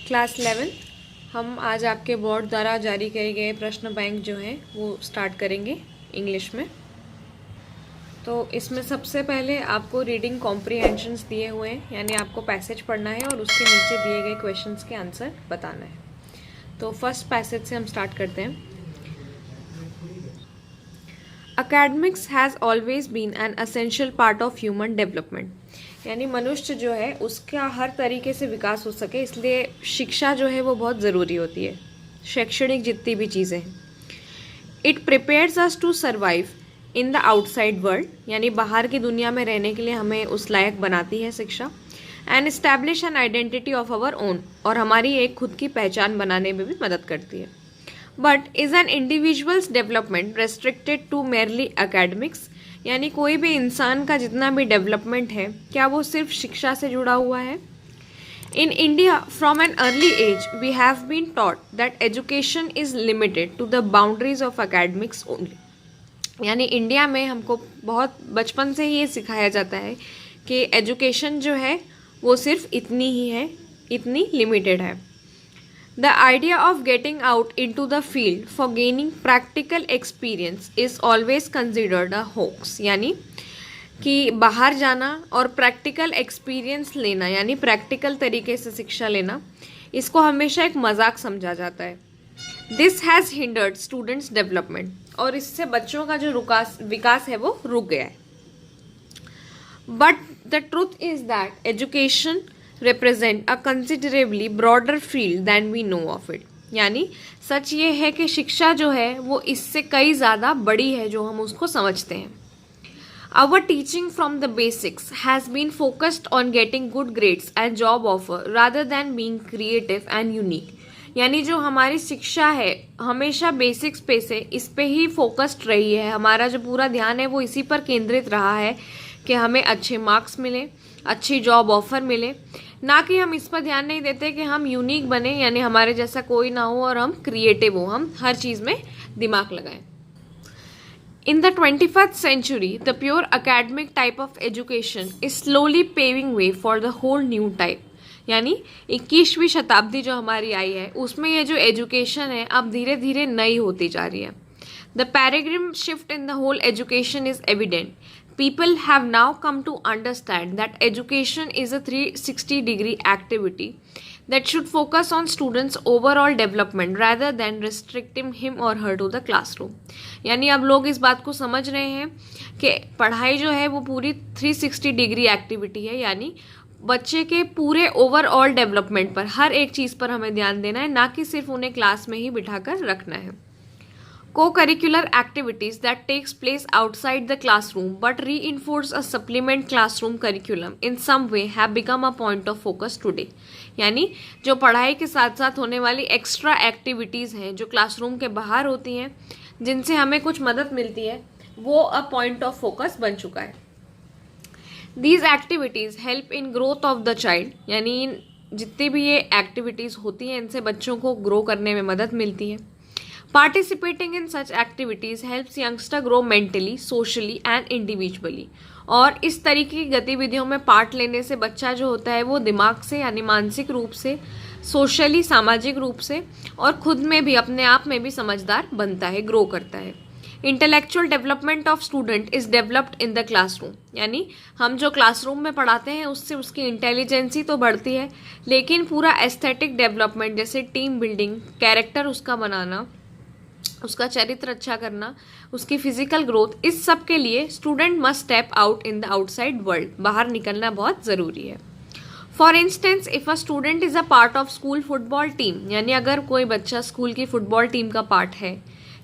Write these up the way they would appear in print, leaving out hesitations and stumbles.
Class 11 हम आज आपके बोर्ड द्वारा जारी किए गए प्रश्न बैंक जो हैं वो स्टार्ट करेंगे इंग्लिश में। तो इसमें सबसे पहले आपको रीडिंग कॉम्प्रिहेंशंस दिए हुए हैं, यानी आपको पैसेज पढ़ना है और उसके नीचे दिए गए क्वेश्चंस के आंसर बताना है। तो फर्स्ट पैसेज से हम स्टार्ट करते हैं। Academics has always been an essential part of human development, यानी मनुष्य जो है उसका हर तरीके से विकास हो सके इसलिए शिक्षा जो है वो बहुत ज़रूरी होती है। शैक्षणिक जितनी भी चीज़ें हैं, it prepares us to survive in the outside world, यानी बाहर की दुनिया में रहने के लिए हमें उस लायक बनाती है शिक्षा। And establish an identity of our own, और हमारी एक खुद की पहचान बनाने में भी मदद करती है। But is an individuals development restricted to merely academics, यानी कोई भी इंसान का जितना भी डेवलपमेंट है क्या वो सिर्फ शिक्षा से जुड़ा हुआ है। In India from an early age we have been taught that education is limited to the boundaries of academics only, यानी इंडिया में हमको बहुत बचपन से ही ये सिखाया जाता है कि एजुकेशन जो है वो सिर्फ इतनी ही है, इतनी लिमिटेड है। The idea of getting out into the field for gaining practical experience is always considered a hoax, यानी कि बाहर जाना और प्रैक्टिकल एक्सपीरियंस लेना यानी प्रैक्टिकल तरीके से शिक्षा लेना, इसको हमेशा एक मजाक समझा जाता है। This has hindered students development, और इससे बच्चों का जो विकास है वो रुक गया है। But the truth is that education represent a considerably broader field than we know of it, यानी सच ये है कि शिक्षा जो है वो इससे कई ज़्यादा बड़ी है जो हम उसको समझते हैं। Our teaching from the basics has been focused on getting good grades and job offer rather than being creative and unique, यानी जो हमारी शिक्षा है हमेशा बेसिक्स पे से इस पे ही फोकस्ड रही है। हमारा जो पूरा ध्यान है वो इसी पर केंद्रित रहा है कि हमें अच्छे मार्क्स मिले, अच्छी जॉब ऑफर मिले, ना कि हम इस पर ध्यान नहीं देते कि हम यूनिक बने, यानी हमारे जैसा कोई ना हो और हम क्रिएटिव हो, हम हर चीज़ में दिमाग लगाएं। In the 21st century, the pure academic type of education is slowly paving way for the whole new type, यानी 21वीं शताब्दी जो हमारी आई है उसमें ये जो एजुकेशन है अब धीरे धीरे नई होती जा रही है। The paradigm shift in the whole education is evident. People have now come to understand that education is a 360-degree activity that should focus on students' overall development rather than restricting him or her to the classroom. यानी अब लोग इस बात को समझ रहे हैं कि पढ़ाई जो है वो पूरी 360 डिग्री एक्टिविटी है, यानी बच्चे के पूरे ओवरऑल डेवलपमेंट पर, हर एक चीज़ पर हमें ध्यान देना है, ना कि सिर्फ उन्हें क्लास में ही बिठाकर रखना है। Co-curricular activities that takes place outside the classroom but reinforce a supplement classroom curriculum in some way have become a point of focus today, यानी जो पढ़ाई के साथ साथ होने वाली एक्स्ट्रा एक्टिविटीज़ हैं जो क्लासरूम के बाहर होती हैं जिनसे हमें कुछ मदद मिलती है, वो अ पॉइंट ऑफ फोकस बन चुका है। These activities help in growth of the child, यानी जितनी भी ये एक्टिविटीज़ होती हैं इनसे बच्चों को ग्रो करने में मदद मिलती है। Participating in such activities helps youngster grow mentally, socially and individually, और इस तरीके की गतिविधियों में पार्ट लेने से बच्चा जो होता है वो दिमाग से यानी मानसिक रूप से, सोशली सामाजिक रूप से और खुद में भी अपने आप में भी समझदार बनता है, ग्रो करता है। Intellectual development of student is developed in the classroom, यानी हम जो क्लासरूम में पढ़ाते हैं उससे उसकी इंटेलिजेंसी तो बढ़ती है, लेकिन पूरा एस्थेटिक डेवलपमेंट जैसे टीम बिल्डिंग, कैरेक्टर उसका बनाना, उसका चरित्र अच्छा करना, उसकी फिजिकल ग्रोथ, इस सब के लिए student must step out in the outside world, बाहर निकलना बहुत ज़रूरी है। For instance if a student is a part of school football team, यानी अगर कोई बच्चा स्कूल की फुटबॉल टीम का पार्ट है,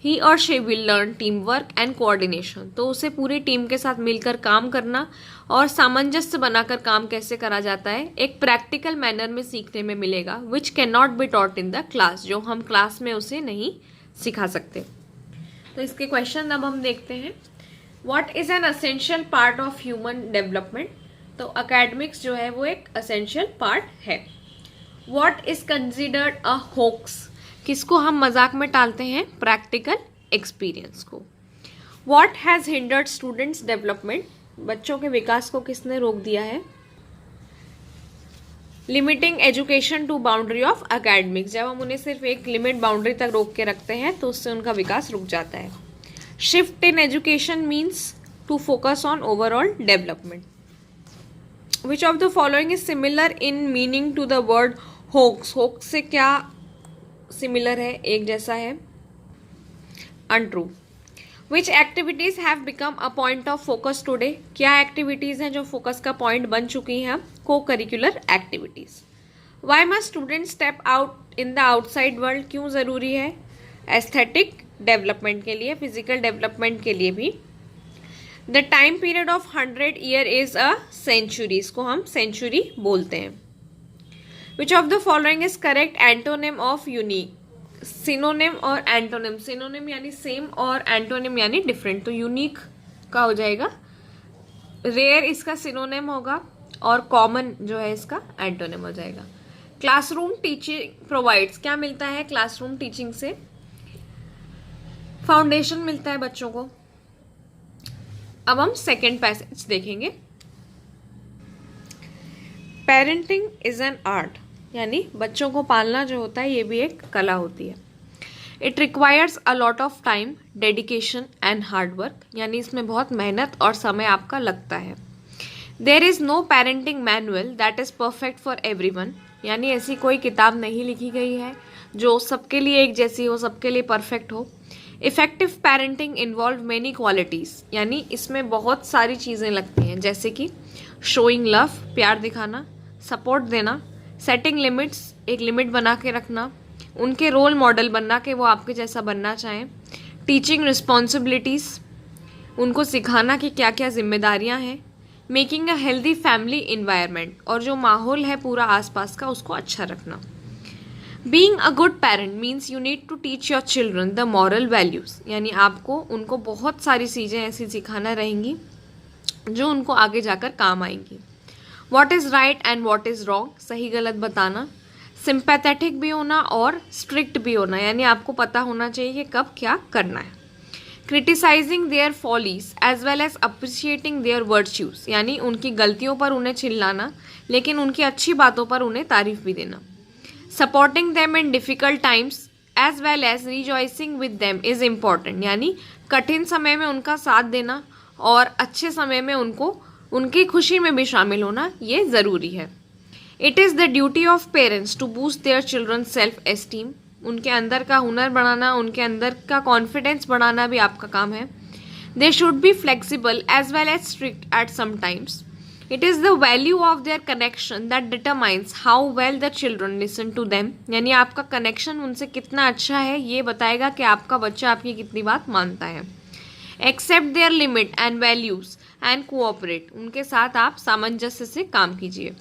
ही और she will learn team work and coordination, तो उसे पूरी टीम के साथ मिलकर काम करना और सामंजस्य बनाकर काम कैसे करा जाता है एक प्रैक्टिकल मैनर में सीखने में मिलेगा, which can not be taught in the class, जो हम क्लास में उसे नहीं सिखा सकते। तो इसके क्वेश्चन अब हम देखते हैं। What is an essential part of human development, तो अकेडमिक्स जो है वो एक असेंशियल पार्ट है। What is considered a hoax, किसको हम मजाक में टालते हैं, प्रैक्टिकल एक्सपीरियंस को। What has hindered students development, बच्चों के विकास को किसने रोक दिया है। Limiting education to boundary of academics, जब हम उन्हें सिर्फ एक लिमिट बाउंड्री तक रोक के रखते हैं तो उससे उनका विकास रुक जाता है। Shift in education means to focus on overall development. Which of the following is similar in meaning to the word hoax, hoax से क्या सिमिलर है, एक जैसा है? Untrue. Which activities have become a point of focus today, क्या activities हैं जो focus का पॉइंट बन चुकी हैं? Co-curricular activities. Why must student step out in the outside world, क्यों जरूरी है? एस्थेटिक डेवलपमेंट के लिए, फिजिकल डेवलपमेंट के लिए भी। The time period of 100 year is a century, इसको हम सेंचुरी बोलते हैं। Which of the following is correct antonym of unique, synonym और एंटोनिम, सिनोनिम यानी सेम और एंटोनिम यानी डिफरेंट, तो यूनिक का हो जाएगा, रेयर इसका सिनोनिम होगा और कॉमन जो है इसका एंटोनिम हो जाएगा। क्लासरूम टीचिंग प्रोवाइड्स, क्या मिलता है क्लासरूम टीचिंग से? फाउंडेशन मिलता है बच्चों को। अब हम सेकेंड पैसेज देखेंगे। पेरेंटिंग इज एन आर्ट, यानी बच्चों को पालना जो होता है ये भी एक कला होती है। It requires a lot of time, dedication and hard work, यानी इसमें बहुत मेहनत और समय आपका लगता है। There is no parenting manual that is perfect for everyone, यानी ऐसी कोई किताब नहीं लिखी गई है जो सबके लिए एक जैसी हो, सबके लिए परफेक्ट हो। Effective parenting involve many qualities, यानी इसमें बहुत सारी चीज़ें लगती हैं, जैसे कि शोइंग लव, प्यार दिखाना, सपोर्ट देना, सेटिंग लिमिट्स, एक लिमिट बना के रखना, उनके रोल मॉडल बनना कि वो आपके जैसा बनना चाहें, टीचिंग रिस्पॉन्सिबिलिटीज़, उनको सिखाना कि क्या क्या जिम्मेदारियां हैं, making a healthy family environment, और जो माहौल है पूरा आसपास का उसको अच्छा रखना। Being a good parent means you need to teach your children the moral values, यानी आपको उनको बहुत सारी चीज़ें ऐसी सिखाना रहेंगी जो उनको आगे जाकर काम आएंगी। What is right and what is wrong, सही गलत बताना। सिंपैथेटिक भी होना और स्ट्रिक्ट भी होना, यानी आपको पता होना चाहिए कि कब क्या करना है। Criticising their follies as well as appreciating their virtues, यानी उनकी गलतियों पर उन्हें चिल्लाना लेकिन उनकी अच्छी बातों पर उन्हें तारीफ भी देना। Supporting them in difficult times as well as rejoicing with them is important, यानी कठिन समय में उनका साथ देना और अच्छे समय में उनको उनकी खुशी में भी शामिल होना ये ज़रूरी है। It is the duty of parents to boost their children self esteem, उनके अंदर का हुनर बढ़ाना, उनके अंदर का कॉन्फिडेंस बढ़ाना भी आपका काम है। They should be flexible as well as strict at some times. It is the value of their connection that determines how well the children listen to them, यानी आपका कनेक्शन उनसे कितना अच्छा है ये बताएगा कि आपका बच्चा आपकी कितनी बात मानता है। Accept their limit and values and cooperate, उनके साथ आप सामंजस्य से काम कीजिए।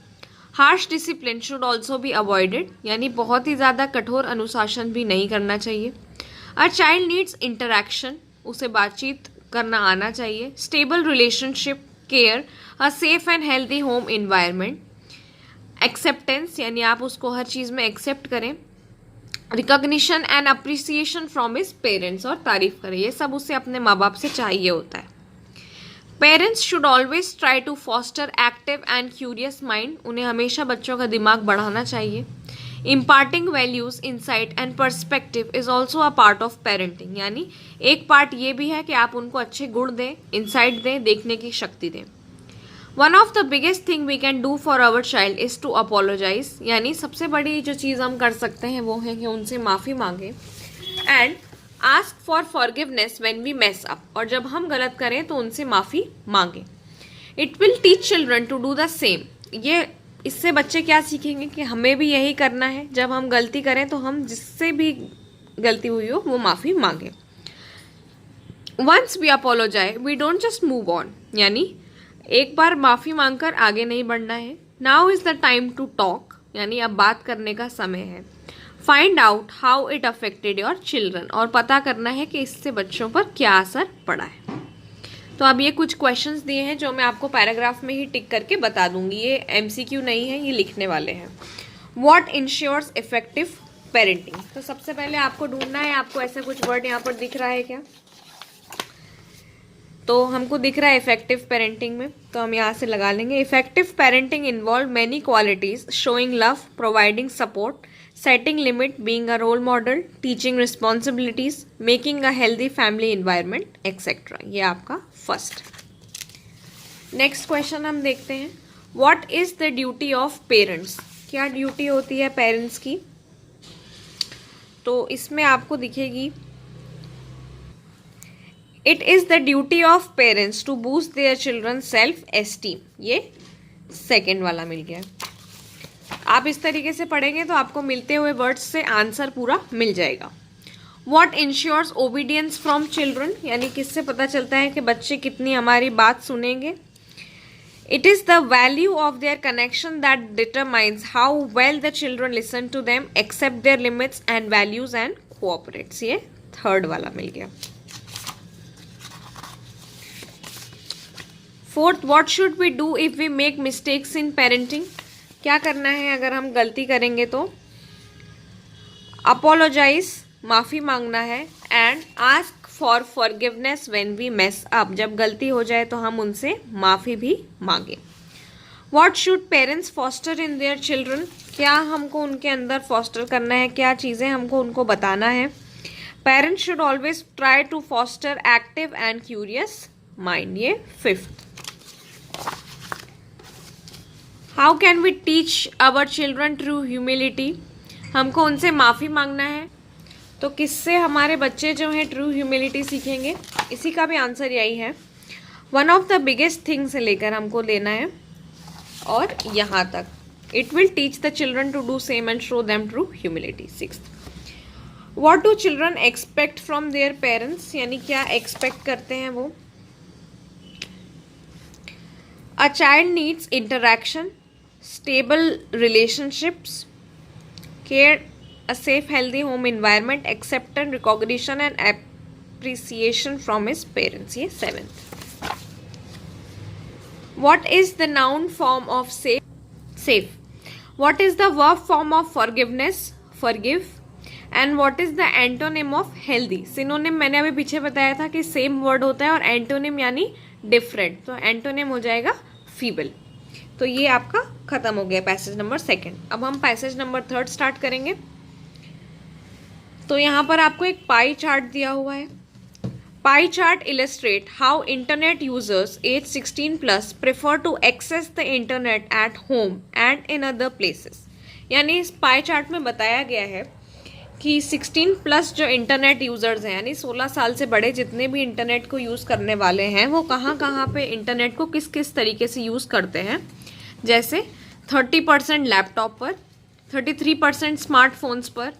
Harsh discipline should also be avoided, यानी बहुत ही ज़्यादा कठोर अनुशासन भी नहीं करना चाहिए। अ चाइल्ड नीड्स इंटरैक्शन, उसे बातचीत करना आना चाहिए। Stable relationship, care, a safe and healthy home environment. Acceptance, यानी आप उसको हर चीज़ में एक्सेप्ट करें। Recognition and appreciation from his parents, और तारीफ करें, ये सब उसे अपने माँ बाप से चाहिए होता है। Parents should always try to foster active and curious mind, उन्हें हमेशा बच्चों का दिमाग बढ़ाना चाहिए। Imparting values, insight and perspective is also a part of parenting, यानी एक पार्ट ये भी है कि आप उनको अच्छे गुण दें, इंसाइट दें, देखने की शक्ति दें। One of the biggest thing we can do for our child is to apologise, यानी सबसे बड़ी जो चीज़ हम कर सकते हैं वो है कि उनसे माफ़ी मांगें। And ask for forgiveness when we mess up, और जब हम गलत करें तो उनसे माफ़ी मांगें। It will teach children to do the same, ये इससे बच्चे क्या सीखेंगे कि हमें भी यही करना है, जब हम गलती करें तो हम जिससे भी गलती हुई हो वो माफ़ी मांगें। Once we apologise we don't just move on, यानी एक बार माफ़ी मांगकर आगे नहीं बढ़ना है। Now is the time to talk, यानी अब बात करने का समय है। Find out how it affected your children, और पता करना है कि इससे बच्चों पर क्या असर पड़ा है। तो अब ये कुछ क्वेश्चंस दिए हैं जो मैं आपको पैराग्राफ में ही टिक करके बता दूंगी, ये एमसीक्यू नहीं है, ये लिखने वाले हैं। व्हाट इंश्योर्स इफेक्टिव पेरेंटिंग, तो सबसे पहले आपको ढूंढना है, आपको ऐसा कुछ वर्ड यहाँ पर दिख रहा है क्या? तो हमको दिख रहा है इफेक्टिव पेरेंटिंग में, तो हम यहाँ से लगा लेंगे effective parenting involve many qualities, showing love, providing support, setting limit, being a role model, teaching responsibilities, making a healthy family environment etcetera. ये आपका फर्स्ट। नेक्स्ट क्वेश्चन हम देखते हैं, what is the duty of parents? क्या duty होती है parents की? तो इसमें आपको दिखेगी, it is the duty of parents to boost their children self esteem. ये सेकेंड वाला मिल गया। आप इस तरीके से पढ़ेंगे तो आपको मिलते हुए वर्ड्स से आंसर पूरा मिल जाएगा। What ensures obedience from children, यानी किससे पता चलता है कि बच्चे कितनी हमारी बात सुनेंगे? It is the value of their connection that determines how well the children listen to them, accept their limits and values and cooperates. ये थर्ड वाला मिल गया। Fourth, what should we do if we make mistakes in parenting? क्या करना है अगर हम गलती करेंगे तो? अपोलोजाइज, माफ़ी मांगना है, and ask for forgiveness when we mess up. जब गलती हो जाए तो हम उनसे माफ़ी भी मांगे। What should parents foster in their children? क्या हमको उनके अंदर फॉस्टर करना है, क्या चीज़ें हमको उनको बताना है? Parents should always try to foster active and curious mind. ये fifth. How can we teach our children through humility? हमको उनसे माफ़ी मांगना है, तो किससे हमारे बच्चे जो हैं ट्रू ह्यूमिलिटी सीखेंगे? इसी का भी आंसर यही है। One of the biggest thing से लेकर हमको लेना है और यहाँ तक, it will teach the children to do same and show them true humility. Sixth, what do children expect from their parents? यानी क्या एक्सपेक्ट करते हैं वो? A child needs interaction, stable relationships, care, a safe healthy home environment, acceptance, recognition and appreciation from his parents. ये seventh. What is the noun form of safe? What is the verb form of forgiveness? Forgive. And what is the antonym of healthy? Synonym मैंने अभी पीछे बताया था कि same word होता है और antonym यानी different, तो antonym हो जाएगा feeble। तो ये आपका खत्म हो गया पैसेज नंबर सेकंड। अब हम पैसेज नंबर थर्ड स्टार्ट करेंगे। तो यहाँ पर आपको एक पाई चार्ट दिया हुआ है। Pie chart illustrate how internet users age 16 plus prefer to access the internet at home and in other places. यानी इस पाई चार्ट में बताया गया है कि 16 प्लस जो इंटरनेट यूज़र्स हैं, यानी 16 साल से बड़े जितने भी इंटरनेट को यूज़ करने वाले हैं, वो कहाँ कहाँ पे इंटरनेट को किस किस तरीके से यूज़ करते हैं। जैसे 30% लैपटॉप पर, 33% स्मार्टफोन्स पर,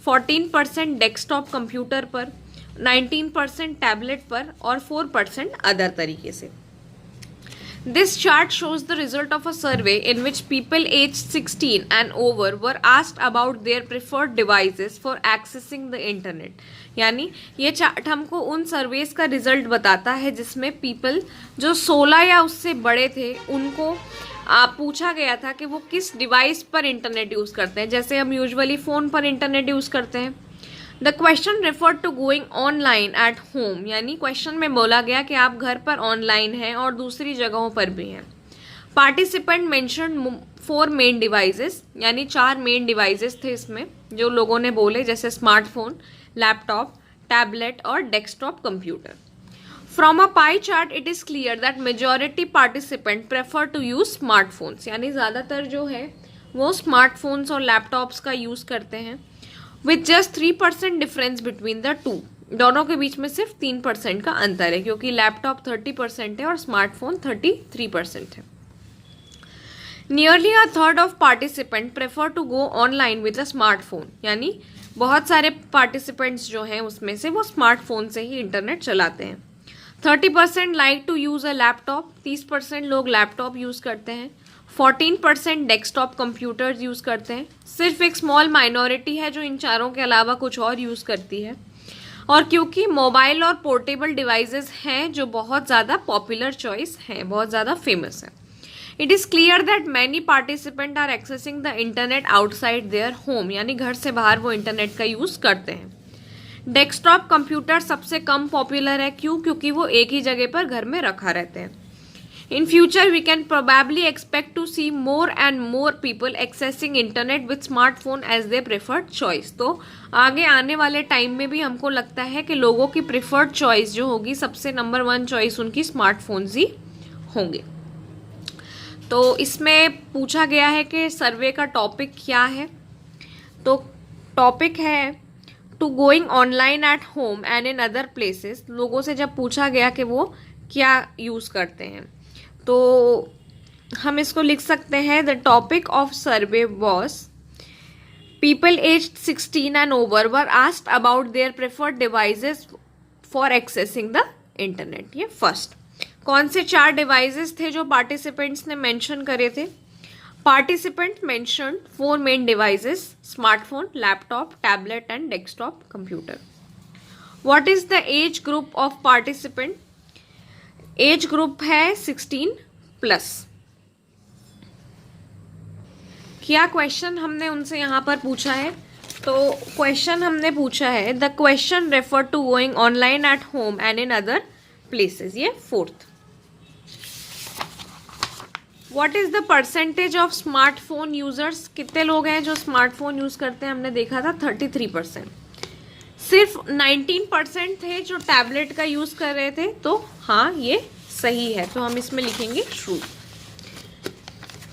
14% डेस्कटॉप कंप्यूटर पर, 19% टैबलेट पर और 4% अदर तरीके से। This chart shows the result of a survey in which people aged 16 and over were asked about their preferred devices for accessing the internet। यानी ये चार्ट हमको उन सर्वेस का रिजल्ट बताता है जिसमें पीपल जो 16 या उससे बड़े थे उनको पूछा गया था कि वो किस डिवाइस पर इंटरनेट यूज़ करते हैं। जैसे हम यूजुअली फ़ोन पर इंटरनेट यूज़ करते हैं। The question refer to going online at home, यानी क्वेश्चन में बोला गया कि आप घर पर ऑनलाइन हैं और दूसरी जगहों पर भी हैं। पार्टिसिपेंट मेंशन 4 मेन डिवाइसेस, यानी 4 मेन डिवाइसेस थे इसमें जो लोगों ने बोले, जैसे स्मार्टफोन, लैपटॉप, टैबलेट और desktop computer. From a pie chart it is clear that majority participant prefer to use smartphones, यानी ज़्यादातर जो है वो स्मार्टफोन्स और लैपटॉप्स का यूज़ करते हैं। With just 3% difference between the two, दोनों के बीच में सिर्फ 3% का अंतर है, क्योंकि लैपटॉप 30% है और स्मार्टफोन 33% है। Nearly a third of participant prefer to go online with a smartphone, यानी बहुत सारे पार्टिसिपेंट्स जो हैं उसमें से वो स्मार्टफोन से ही इंटरनेट चलाते हैं। 30% like to use a laptop, 30% लोग लैपटॉप यूज़ करते हैं। 14% डेस्कटॉप कंप्यूटर्स यूज़ करते हैं। सिर्फ एक स्मॉल माइनॉरिटी है जो इन चारों के अलावा कुछ और यूज़ करती है। और क्योंकि मोबाइल और पोर्टेबल डिवाइसेस हैं जो बहुत ज़्यादा पॉपुलर चॉइस हैं, बहुत ज़्यादा फेमस है। It is clear that many participant are accessing the internet outside their home, यानी घर से बाहर वो इंटरनेट का यूज़ करते हैं। डेस्कटॉप कंप्यूटर सबसे कम पॉपुलर है, क्यों? क्योंकि वो एक ही जगह पर घर में रखा रहते हैं। In future, we can probably expect to see more and more people accessing internet with smartphone as their preferred choice. तो आगे आने वाले टाइम में भी हमको लगता है कि लोगों की प्रिफर्ड चॉइस जो होगी, सबसे नंबर 1 चॉइस उनकी स्मार्टफोन्स ही होंगे। तो इसमें पूछा गया है कि सर्वे का टॉपिक क्या है। तो टॉपिक है to going online at home and in other places. लोगों से जब पूछा गया कि वो क्या यूज़ करते हैं, तो हम इसको लिख सकते हैं the topic of survey was people aged 16 and over were asked about their preferred devices for accessing the internet. ये फर्स्ट। कौन से 4 डिवाइसेस थे जो पार्टिसिपेंट्स ने मेंशन करे थे? Participant mentioned 4 main devices, smartphone, laptop, tablet and desktop computer. What is the age group of participant? Age group है 16+। क्या क्वेश्चन हमने उनसे यहाँ पर पूछा है? तो क्वेश्चन हमने पूछा है the question refer to going online at home and in other places. ये 4th। What is the percentage of smartphone users? कितने लोग हैं जो स्मार्टफोन यूज करते हैं? हमने देखा था 33%। सिर्फ 19% थे जो टैबलेट का यूज कर रहे थे। तो हाँ, ये सही है, तो हम इसमें लिखेंगे ट्रू।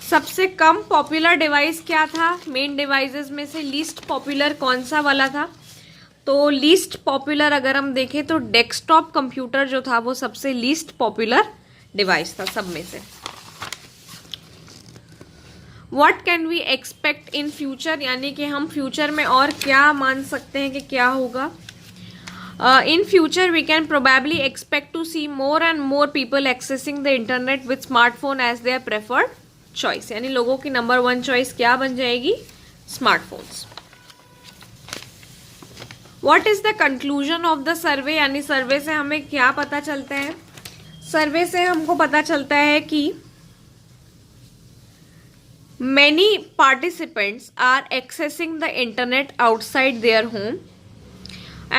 सबसे कम पॉपुलर डिवाइस क्या था? मेन डिवाइसेस में से लीस्ट पॉपुलर कौन सा वाला था? तो लीस्ट पॉपुलर अगर हम देखें तो डेस्कटॉप कंप्यूटर जो था वो सबसे लीस्ट पॉपुलर डिवाइस था सब में से। What can we expect in future? यानी कि हम फ्यूचर में और क्या मान सकते हैं कि क्या होगा? In future we can probably expect to see more and more people accessing the internet with smartphone as their preferred choice. यानी लोगों की नंबर 1 चॉइस क्या बन जाएगी? Smartphones. What is the conclusion of the survey? यानी survey से हमें क्या पता चलता है? सर्वे से हमको पता चलता है कि many participants are accessing the internet outside their home,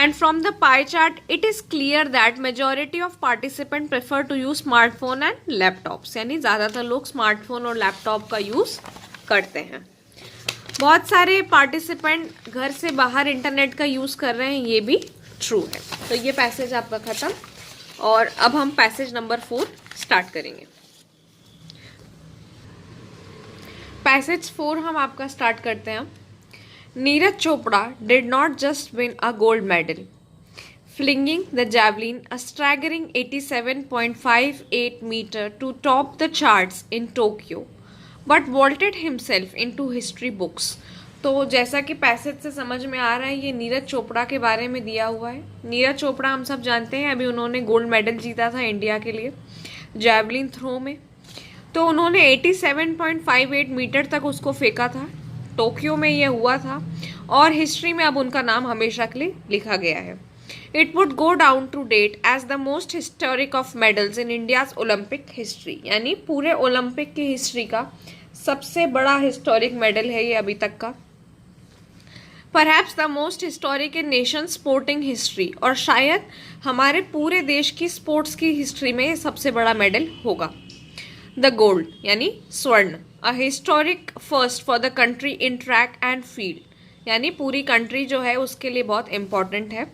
and from the pie chart it is clear that majority of participants prefer to use smartphone and laptops। यानी ज़्यादातर लोग स्मार्टफोन और लैपटॉप का यूज़ करते हैं। बहुत सारे पार्टिसिपेंट घर से बाहर इंटरनेट का यूज़ कर रहे हैं, ये भी ट्रू है। तो ये पैसेज आपका ख़त्म, और अब हम पैसेज नंबर 4 स्टार्ट करेंगे। पैसेज 4 हम आपका स्टार्ट करते हैं। Neeraj Chopra did not just win a gold medal flinging the javelin a staggering 87.58 metre to top the charts in Tokyo but vaulted himself into history books. तो जैसा कि पैसेज से समझ में आ रहा है, ये नीरज चोपड़ा के बारे में दिया हुआ है। नीरज चोपड़ा हम सब जानते हैं, अभी उन्होंने गोल्ड मेडल जीता था इंडिया के लिए जैवलिन थ्रो में। तो उन्होंने 87.58 मीटर तक उसको फेंका था, टोक्यो में ये हुआ था, और हिस्ट्री में अब उनका नाम हमेशा के लिए लिखा गया है। It would go down to date as the most historic of medals in India's Olympic history. यानी पूरे ओलंपिक की हिस्ट्री का सबसे बड़ा हिस्टोरिक मेडल है ये अभी तक का। Perhaps the most historic in nation sporting history, और शायद हमारे पूरे देश की स्पोर्ट्स की हिस्ट्री में सबसे बड़ा मेडल होगा। द गोल्ड यानी स्वर्ण, a historic first for the country in track and field, यानी पूरी कंट्री जो है उसके लिए बहुत इंपॉर्टेंट है।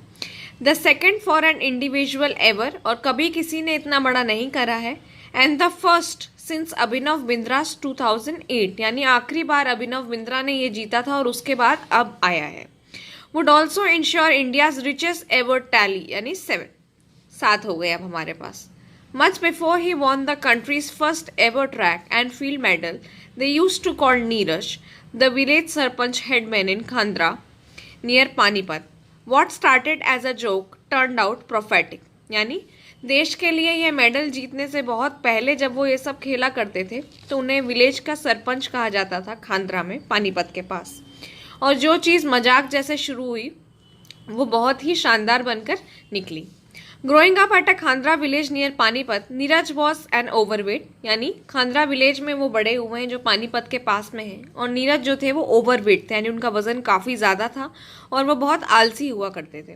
The second for an individual ever, और कभी किसी ने इतना बड़ा नहीं करा है। एंड द फर्स्ट सिंस अभिनव बिंद्रास 2008, यानी आखिरी बार अभिनव बिंद्रा ने ये जीता था और उसके बाद अब आया है। Would also ensure India's richest ever tally, यानी 7 हो गए अब हमारे पास। Much before he won the country's first ever track and field medal, they used to call Neeraj the village sarpanch headman in Khandra near Panipat. What started as a joke turned out prophetic. यानी देश के लिए ये medal जीतने से बहुत पहले जब वो ये सब खेला करते थे तो उन्हें विलेज का सरपंच कहा जाता था खांद्रा में, पानीपत के पास। और जो चीज़ मजाक जैसे शुरू हुई वो बहुत ही शानदार बनकर निकली। Growing up at a Khandra village near Panipat, Neeraj was an overweight, यानी खांद्रा विलेज में वो बड़े हुए हैं जो पानीपत के पास में है, और नीरज जो थे वो ओवरवेट थे, यानी उनका वजन काफ़ी ज़्यादा था और वो बहुत आलसी हुआ करते थे।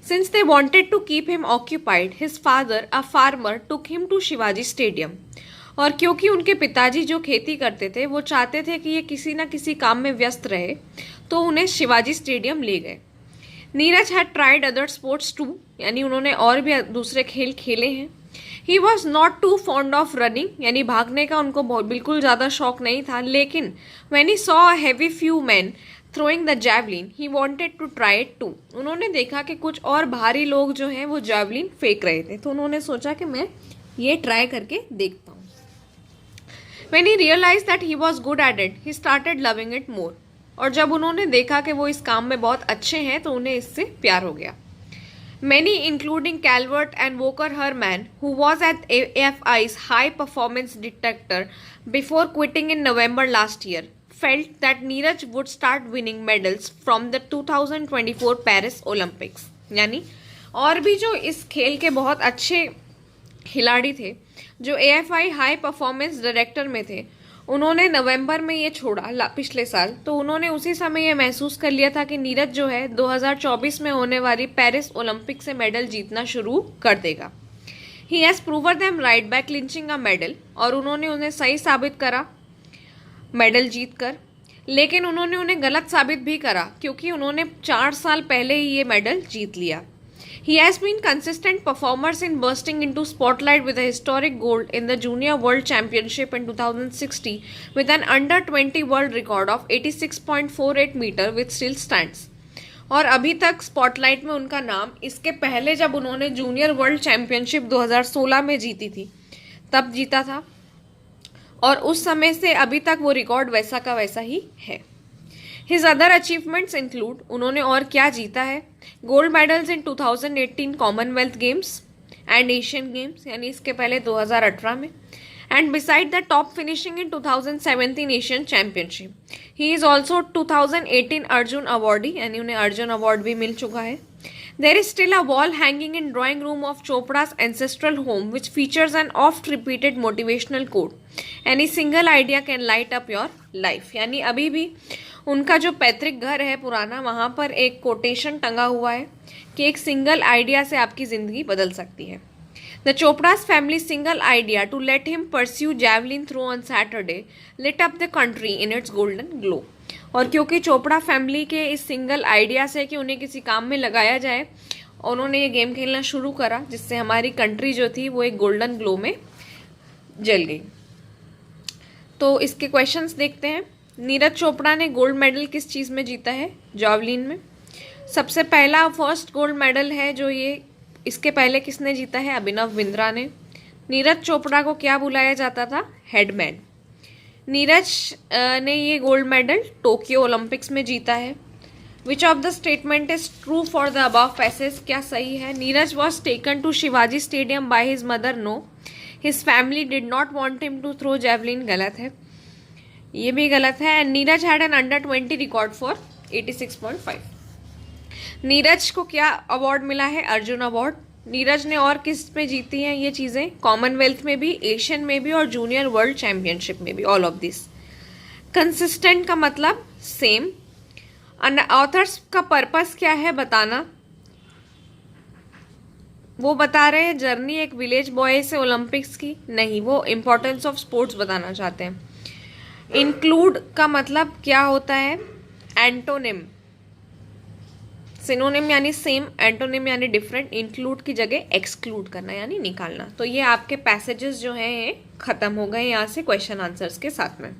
Since they wanted to keep him occupied, his father, a farmer, took him to Shivaji stadium. और क्योंकि उनके पिताजी जो खेती करते थे वो चाहते थे कि ये किसी ना किसी काम में व्यस्त रहे, तो उन्हें शिवाजी स्टेडियम ले गए. Neeraj had tried other sports too, यानी उन्होंने और भी दूसरे खेल खेले हैं. He was not too fond of running, यानी भागने का उनको बिल्कुल ज़्यादा शौक नहीं था. लेकिन when he saw a heavy few man throwing the javelin he wanted to try it too. उन्होंने देखा कि कुछ और भारी लोग जो हैं वो जैवलिन फेंक रहे थे, तो उन्होंने सोचा कि मैं ये ट्राई करके देखता हूँ. When he realized that he was good at it, he started loving it more. और जब उन्होंने देखा कि वो इस काम में बहुत अच्छे हैं तो उन्हें इससे प्यार हो गया. Many, including Calvert and Walker Herman, who was at AFI's high performance detector before quitting in November last year, felt that Neeraj would start winning medals from the 2024 Paris Olympics. यानी और भी जो इस खेल के बहुत अच्छे खिलाड़ी थे जो AFI हाई परफॉर्मेंस डायरेक्टर में थे, उन्होंने नवंबर में ये छोड़ा पिछले साल, तो उन्होंने उसी समय ये महसूस कर लिया था कि नीरज जो है 2024 में होने वाली पेरिस ओलंपिक से मेडल जीतना शुरू कर देगा. He has proven them right by clinching a medal, और उन्होंने उन्हें सही साबित करा मेडल जीत कर. लेकिन उन्होंने उन्हें गलत साबित भी करा क्योंकि उन्होंने 4 साल पहले ही ये मेडल जीत लिया. He has been consistent performers in bursting into spotlight with a historic gold in the Junior World Championship in 2060 with an under 20 world record of 86.48 meter with still stands. और अभी तक स्पॉटलाइट में उनका नाम इसके पहले जब उन्होंने जूनियर वर्ल्ड चैंपियनशिप 2016 में जीती थी तब जीता था, और उस समय से अभी तक वो रिकॉर्ड वैसा का वैसा ही है. His other achievements include, उन्होंने और क्या जीता है, gold medals in 2018 Commonwealth games and Asian games, यानी इसके पहले 2018 में, and beside the top finishing in 2017 Asian championship. He is also 2018 Arjun awardee, यानी उन्हें अर्जुन अवार्ड भी मिल चुका है. There is still a wall hanging in drawing room of Chopra's ancestral home which features an oft repeated motivational quote. Any single idea can light up your life. यानी अभी भी उनका जो पैतृक घर है पुराना, वहाँ पर एक कोटेशन टंगा हुआ है कि एक सिंगल आइडिया से आपकी ज़िंदगी बदल सकती है. The Chopra's family single idea to let him pursue javelin throw on Saturday lit up the country in its golden glow. और क्योंकि चोपड़ा फैमिली के इस सिंगल आइडिया से कि उन्हें किसी काम में लगाया जाए, उन्होंने ये गेम खेलना शुरू करा, जिससे हमारी कंट्री जो थी वो एक गोल्डन ग्लो में जल गई. तो इसके क्वेश्चंस देखते हैं. नीरज चोपड़ा ने गोल्ड मेडल किस चीज़ में जीता है? जावलिन में. सबसे पहला फर्स्ट गोल्ड मेडल है जो ये, इसके पहले किसने जीता है? अभिनव बिंद्रा ने. नीरज चोपड़ा को क्या बुलाया जाता था? हेडमैन. नीरज ने ये गोल्ड मेडल टोक्यो ओलंपिक्स में जीता है. Which of the statement is true for the above passage? क्या सही है? Neeraj was taken to Shivaji stadium by his mother. No. His family did not want him to throw javelin. गलत है, ये भी गलत है. And Neeraj had an under 20 record for 86.5. Neeraj को क्या अवार्ड मिला है? अर्जुन अवार्ड. नीरज ने और किस पे जीती हैं ये चीज़ें? कॉमनवेल्थ में भी, एशियन में भी और जूनियर वर्ल्ड चैम्पियनशिप में भी. All of this. कंसिस्टेंट का मतलब सेम. ऑथर्स का पर्पस क्या है बताना. वो बता रहे हैं जर्नी एक विलेज बॉय से ओलंपिक्स की नहीं, वो इम्पोर्टेंस ऑफ स्पोर्ट्स बताना चाहते हैं. इंक्लूड का मतलब क्या होता है? एंटोनिम. सिनोनिम यानी सेम, एंटोनिम यानी डिफरेंट. इंक्लूड की जगह एक्सक्लूड करना यानी निकालना. तो ये आपके पैसेजेस जो हैं ये खत्म हो गए यहाँ से क्वेश्चन आंसर्स के साथ में.